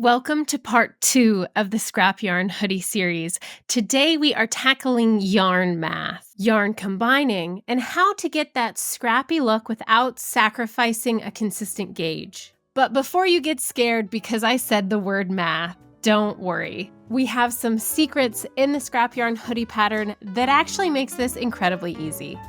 Welcome to part 2 of the Scrap Yarn Hoodie series. Today we are tackling yarn math, yarn combining, and how to get that scrappy look without sacrificing a consistent gauge. But before you get scared because I said the word math, don't worry. We have some secrets in the Scrap Yarn Hoodie pattern that actually makes this incredibly easy.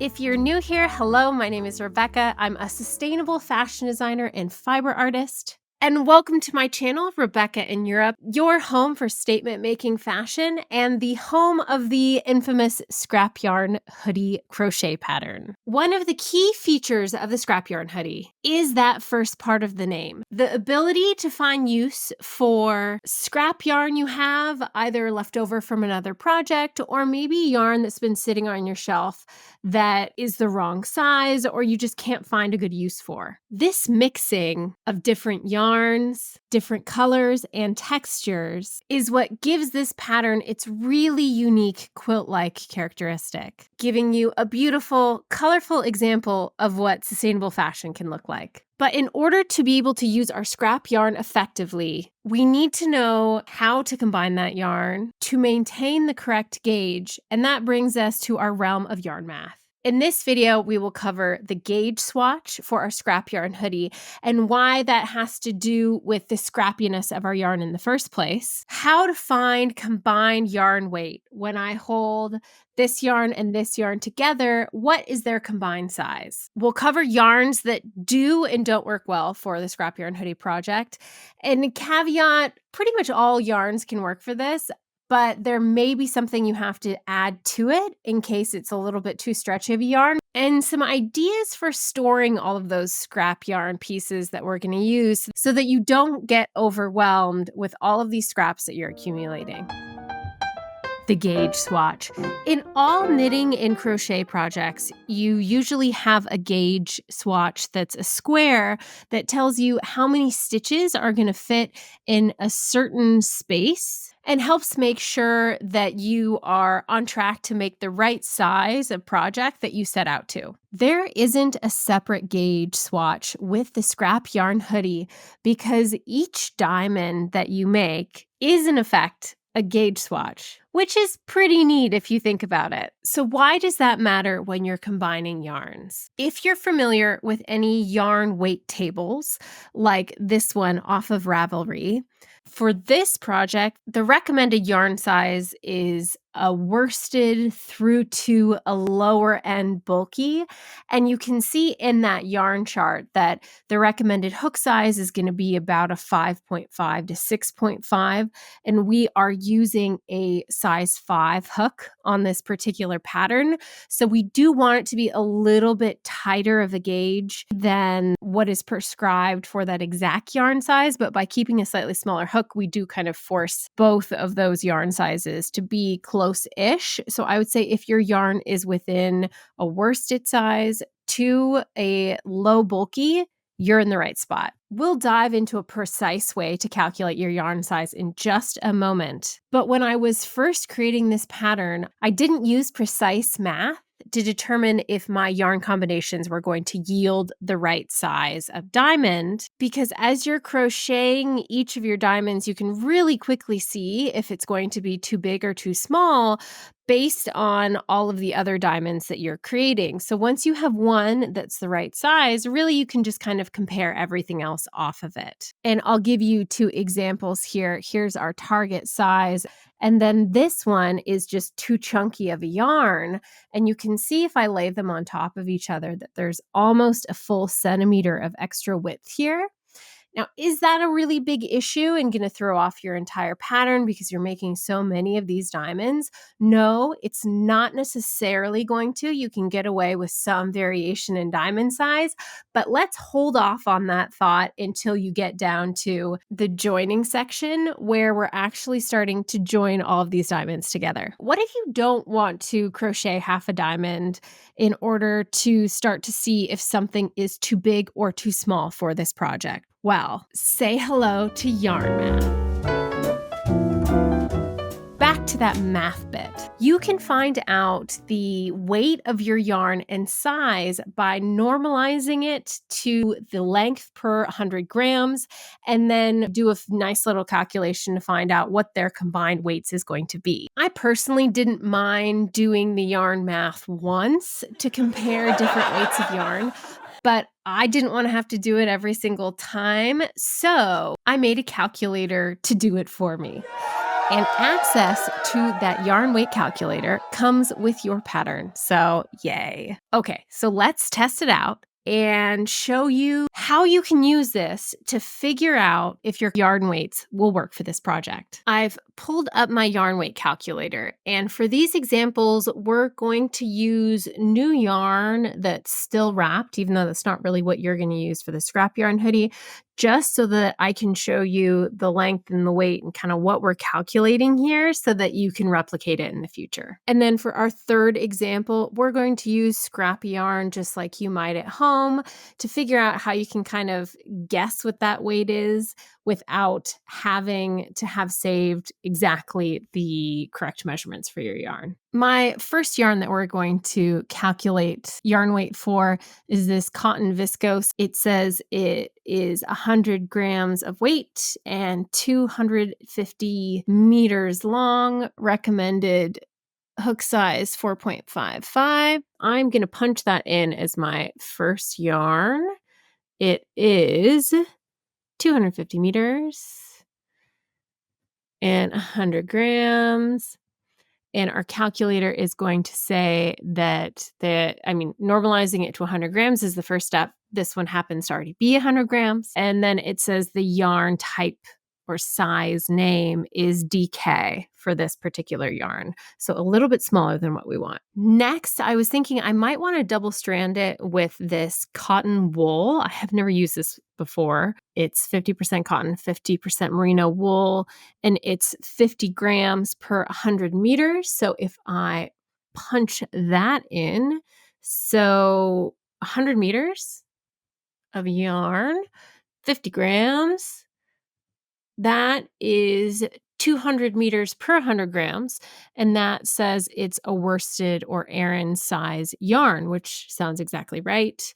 If you're new here, hello, my name is Rebecca. I'm a sustainable fashion designer and fiber artist. And welcome to my channel, Rebecca in Europe, your home for statement-making fashion and the home of the infamous Scrap Yarn Hoodie crochet pattern. One of the key features of the Scrap Yarn Hoodie is that first part of the name, the ability to find use for scrap yarn you have, either left over from another project or maybe yarn that's been sitting on your shelf that is the wrong size or you just can't find a good use for. This mixing of different yarns, different colors, and textures is what gives this pattern its really unique quilt-like characteristic, giving you a beautiful, colorful example of what sustainable fashion can look like. But in order to be able to use our scrap yarn effectively, we need to know how to combine that yarn to maintain the correct gauge, and that brings us to our realm of yarn math. In this video, we will cover the gauge swatch for our Scrap Yarn Hoodie and why that has to do with the scrappiness of our yarn in the first place, how to find combined yarn weight. When I hold this yarn and this yarn together, what is their combined size? We'll cover yarns that do and don't work well for the Scrap Yarn Hoodie project. And caveat, pretty much all yarns can work for this, but there may be something you have to add to it in case it's a little bit too stretchy of a yarn, and some ideas for storing all of those scrap yarn pieces that we're going to use so that you don't get overwhelmed with all of these scraps that you're accumulating. The gauge swatch. In all knitting and crochet projects, you usually have a gauge swatch that's a square that tells you how many stitches are going to fit in a certain space and helps make sure that you are on track to make the right size of project that you set out to. There isn't a separate gauge swatch with the Scrap Yarn Hoodie because each diamond that you make is in effect a gauge swatch, which is pretty neat if you think about it. So why does that matter when you're combining yarns? If you're familiar with any yarn weight tables, like this one off of Ravelry, for this project, the recommended yarn size is a worsted through to a lower end bulky. And you can see in that yarn chart that the recommended hook size is going to be about a 5.5 to 6.5. And we are using a size 5 hook on this particular pattern. So we do want it to be a little bit tighter of a gauge than what is prescribed for that exact yarn size. But by keeping a slightly smaller hook, we do kind of force both of those yarn sizes to be close-ish. So I would say if your yarn is within a worsted size to a low bulky, you're in the right spot. We'll dive into a precise way to calculate your yarn size in just a moment. But when I was first creating this pattern, I didn't use precise math to determine if my yarn combinations were going to yield the right size of diamond, because as you're crocheting each of your diamonds, you can really quickly see if it's going to be too big or too small based on all of the other diamonds that you're creating. So once you have one that's the right size, really you can just kind of compare everything else off of it. And I'll give you 2 examples here. Here's our target size. And then this one is just too chunky of a yarn. And you can see if I lay them on top of each other that there's almost a full centimeter of extra width here. Now, is that a really big issue and going to throw off your entire pattern because you're making so many of these diamonds? No, it's not necessarily going to. You can get away with some variation in diamond size, but let's hold off on that thought until you get down to the joining section where we're actually starting to join all of these diamonds together. What if you don't want to crochet half a diamond in order to start to see if something is too big or too small for this project? Well, say hello to yarn math. Back back to that math bit. You can find out the weight of your yarn and size by normalizing it to the length per 100 grams, and then do a nice little calculation to find out what their combined weights is going to be. I personally didn't mind doing the yarn math once to compare different weights of yarn, but I didn't want to have to do it every single time, so I made a calculator to do it for me. And access to that yarn weight calculator comes with your pattern, so yay. Okay, so let's test it out and show you how you can use this to figure out if your yarn weights will work for this project. I've pulled up my yarn weight calculator, and for these examples, we're going to use new yarn that's still wrapped, even though that's not really what you're going to use for the Scrap Yarn Hoodie, just so that I can show you the length and the weight and kind of what we're calculating here so that you can replicate it in the future. And then for our third example, we're going to use scrap yarn just like you might at home to figure out how you can kind of guess what that weight is without having to have saved exactly the correct measurements for your yarn. My first yarn that we're going to calculate yarn weight for is this cotton viscose. It says it is 100 grams of weight and 250 meters long, recommended hook size 4.55. I'm going to punch that in as my first yarn. It is 250 meters and 100 grams. And our calculator is going to say that normalizing it to 100 grams is the first step. This one happens to already be 100 grams. And then it says the yarn type or size name is DK for this particular yarn. So a little bit smaller than what we want. Next, I was thinking I might want to double strand it with this cotton wool. I have never used this before. It's 50% cotton, 50% merino wool, and it's 50 grams per 100 meters. So if I punch that in, so 100 meters of yarn, 50 grams, that is 200 meters per 100 grams, and that says it's a worsted or Aran size yarn, which sounds exactly right.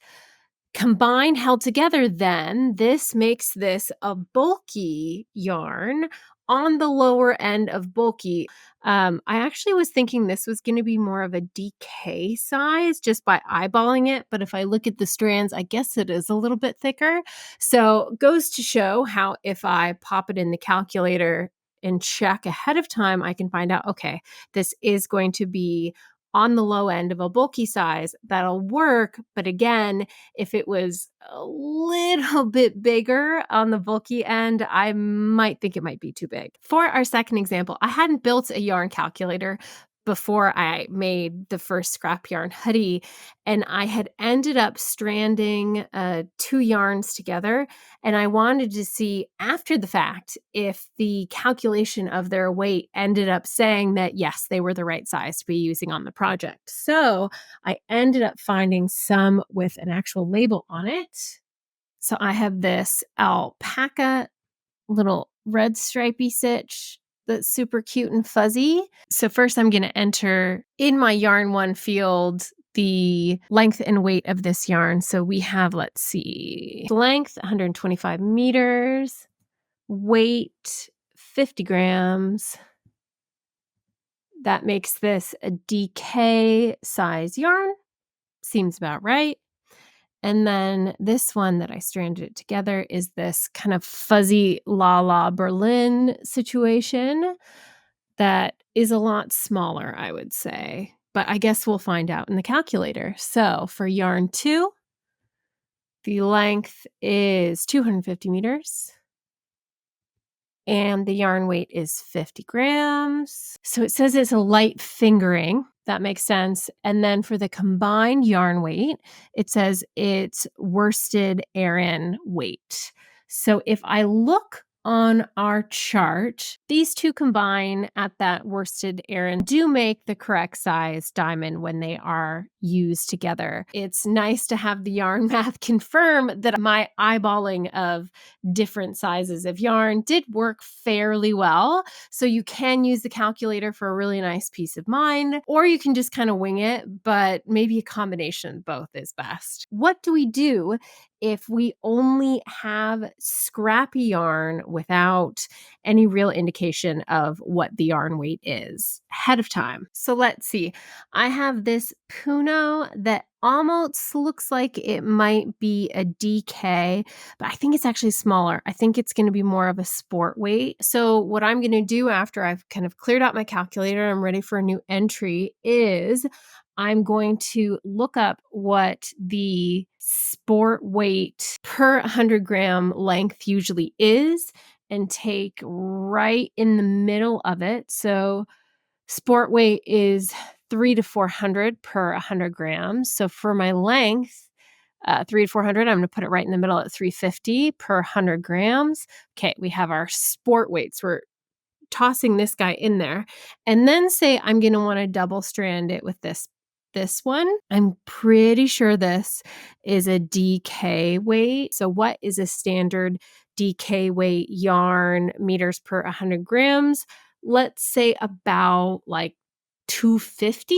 Combined, held together, then, this makes this a bulky yarn on the lower end of bulky. I actually was thinking this was going to be more of a DK size just by eyeballing it, but if I look at the strands, I guess it is a little bit thicker. So goes to show how if I pop it in the calculator and check ahead of time, I can find out, okay, this is going to be on the low end of a bulky size. That'll work. But again, if it was a little bit bigger on the bulky end, I might think it might be too big. For our second example, I hadn't built a yarn calculator before I made the first Scrap Yarn Hoodie, and I had ended up stranding 2 yarns together, and I wanted to see after the fact if the calculation of their weight ended up saying that yes, they were the right size to be using on the project. So I ended up finding some with an actual label on it. So I have this alpaca little red stripy stitch that's super cute and fuzzy. So first I'm going to enter in my yarn one field the length and weight of this yarn. So we have, let's see, length 125 meters, weight 50 grams. That makes this a DK size yarn. Seems about right. And then this one that I stranded it together is this kind of fuzzy La Berlin situation that is a lot smaller, I would say. But I guess we'll find out in the calculator. So for yarn 2, the length is 250 meters. And the yarn weight is 50 grams. So it says it's a light fingering. That makes sense. And then for the combined yarn weight, it says it's worsted Aran weight. So if I look on our chart. These two combine at that worsted Aran do make the correct size diamond when they are used together. It's nice to have the yarn math confirm that my eyeballing of different sizes of yarn did work fairly well. So you can use the calculator for a really nice peace of mind, or you can just kind of wing it, but maybe a combination of both is best. What do we do if we only have scrappy yarn without any real indication of what the yarn weight is ahead of time? So let's see. I have this Puno that almost looks like it might be a DK, but I think it's actually smaller. I think it's going to be more of a sport weight. So what I'm going to do after I've kind of cleared out my calculator, I'm ready for a new entry, is I'm going to look up what the sport weight per 100-gram length usually is and take right in the middle of it. So sport weight is 300 to 400 per 100 grams. So for my length, 300 to 400, I'm going to put it right in the middle at 350 per 100 grams. Okay, we have our sport weights. We're tossing this guy in there, and then say I'm going to want to double strand it with this one. I'm pretty sure this is a DK weight. So what is a standard DK weight yarn meters per 100 grams? Let's say about like 250.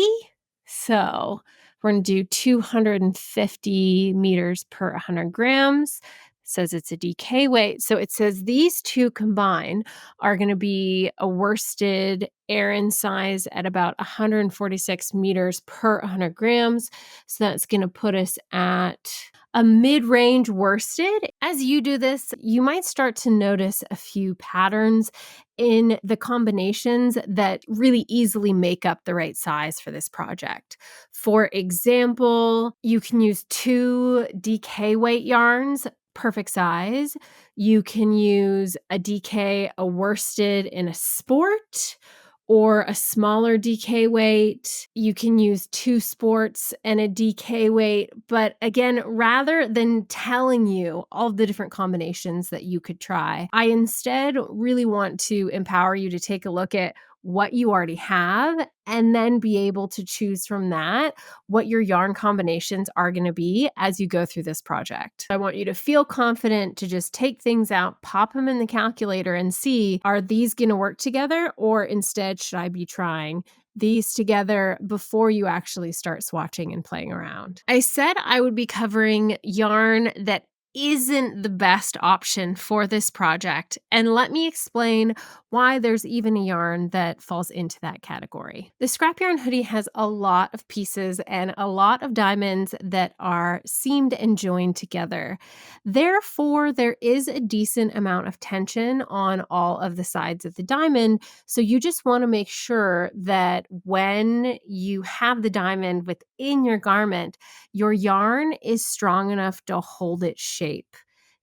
So we're going to do 250 meters per 100 grams. It says it's a DK weight. So it says these two combined are going to be a worsted Aran size at about 146 meters per 100 grams. So that's going to put us at a mid-range worsted. As you do this, you might start to notice a few patterns in the combinations that really easily make up the right size for this project. For example, you can use 2 DK weight yarns, perfect size. You can use a DK, a worsted, and a sport, or a smaller DK weight. You can use 2 sports and a DK weight. But again, rather than telling you all the different combinations that you could try, I instead really want to empower you to take a look at what you already have and then be able to choose from that what your yarn combinations are going to be as you go through this project. I want you to feel confident to just take things out, pop them in the calculator and see, are these going to work together, or instead should I be trying these together before you actually start swatching and playing around. I said I would be covering yarn that isn't the best option for this project, and let me explain why there's even a yarn that falls into that category. The Scrap Yarn Hoodie has a lot of pieces and a lot of diamonds that are seamed and joined together. Therefore, there is a decent amount of tension on all of the sides of the diamond, so you just want to make sure that when you have the diamond within your garment, your yarn is strong enough to hold its shape.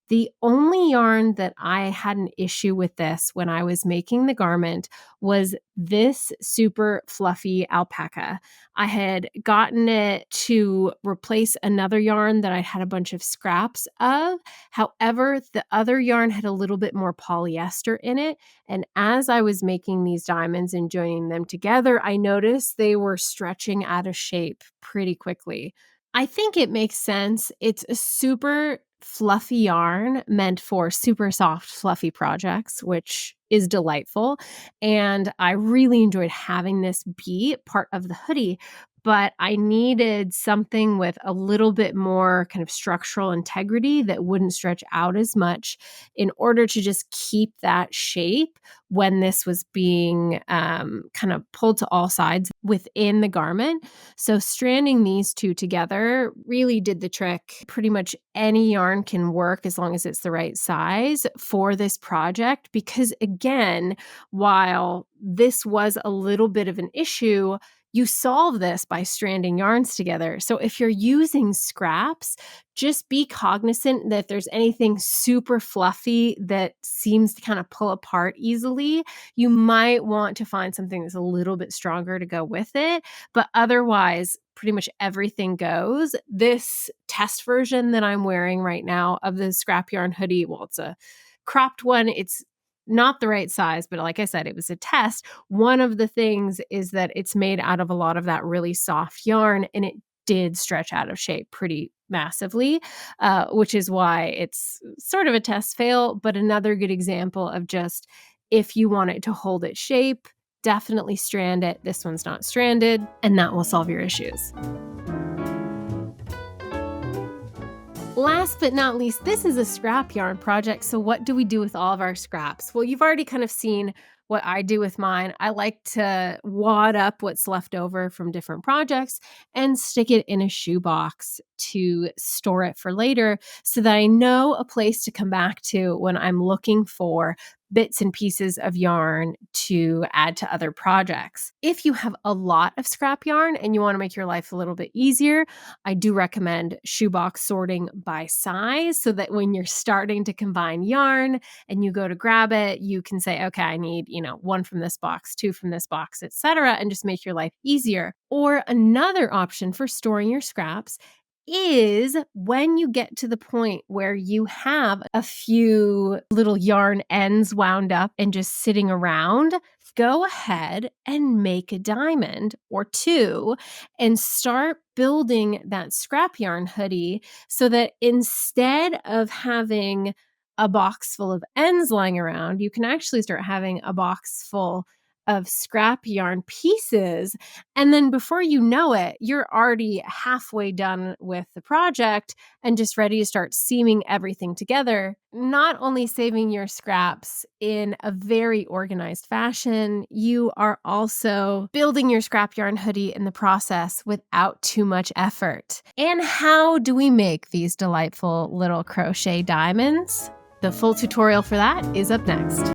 The only yarn that I had an issue with this when I was making the garment was this super fluffy alpaca. I had gotten it to replace another yarn that I had a bunch of scraps of. However, the other yarn had a little bit more polyester in it. And as I was making these diamonds and joining them together, I noticed they were stretching out of shape pretty quickly. I think it makes sense. It's a super fluffy yarn meant for super soft, fluffy projects, which is delightful. And I really enjoyed having this be part of the hoodie. But I needed something with a little bit more kind of structural integrity that wouldn't stretch out as much in order to just keep that shape when this was being kind of pulled to all sides within the garment. So stranding these two together really did the trick. Pretty much any yarn can work as long as it's the right size for this project, because again, while this was a little bit of an issue, you solve this by stranding yarns together. So if you're using scraps, just be cognizant that if there's anything super fluffy that seems to kind of pull apart easily, you might want to find something that's a little bit stronger to go with it. But otherwise, pretty much everything goes. This test version that I'm wearing right now of the Scrap Yarn Hoodie, well, it's a cropped one. It's not the right size, but like I said, it was a test. One of the things is that it's made out of a lot of that really soft yarn, and it did stretch out of shape pretty massively, which is why it's sort of a test fail, but another good example of just if you want it to hold its shape, definitely strand it. This one's not stranded, and that will solve your issues. Last but not least, this is a scrap yarn project. So what do we do with all of our scraps? Well, you've already kind of seen what I do with mine. I like to wad up what's left over from different projects and stick it in a shoebox to store it for later so that I know a place to come back to when I'm looking for bits and pieces of yarn to add to other projects. If you have a lot of scrap yarn and you want to make your life a little bit easier, I do recommend shoebox sorting by size so that when you're starting to combine yarn and you go to grab it, you can say, okay, I need, one from this box, two from this box, etc., and just make your life easier. Or another option for storing your scraps is when you get to the point where you have a few little yarn ends wound up and just sitting around, go ahead and make a diamond or two and start building that scrap yarn hoodie so that instead of having a box full of ends lying around, you can actually start having a box full of scrap yarn pieces. And then before you know it, you're already halfway done with the project and just ready to start seaming everything together. Not only saving your scraps in a very organized fashion, you are also building your scrap yarn hoodie in the process without too much effort. And how do we make these delightful little crochet diamonds? The full tutorial for that is up next.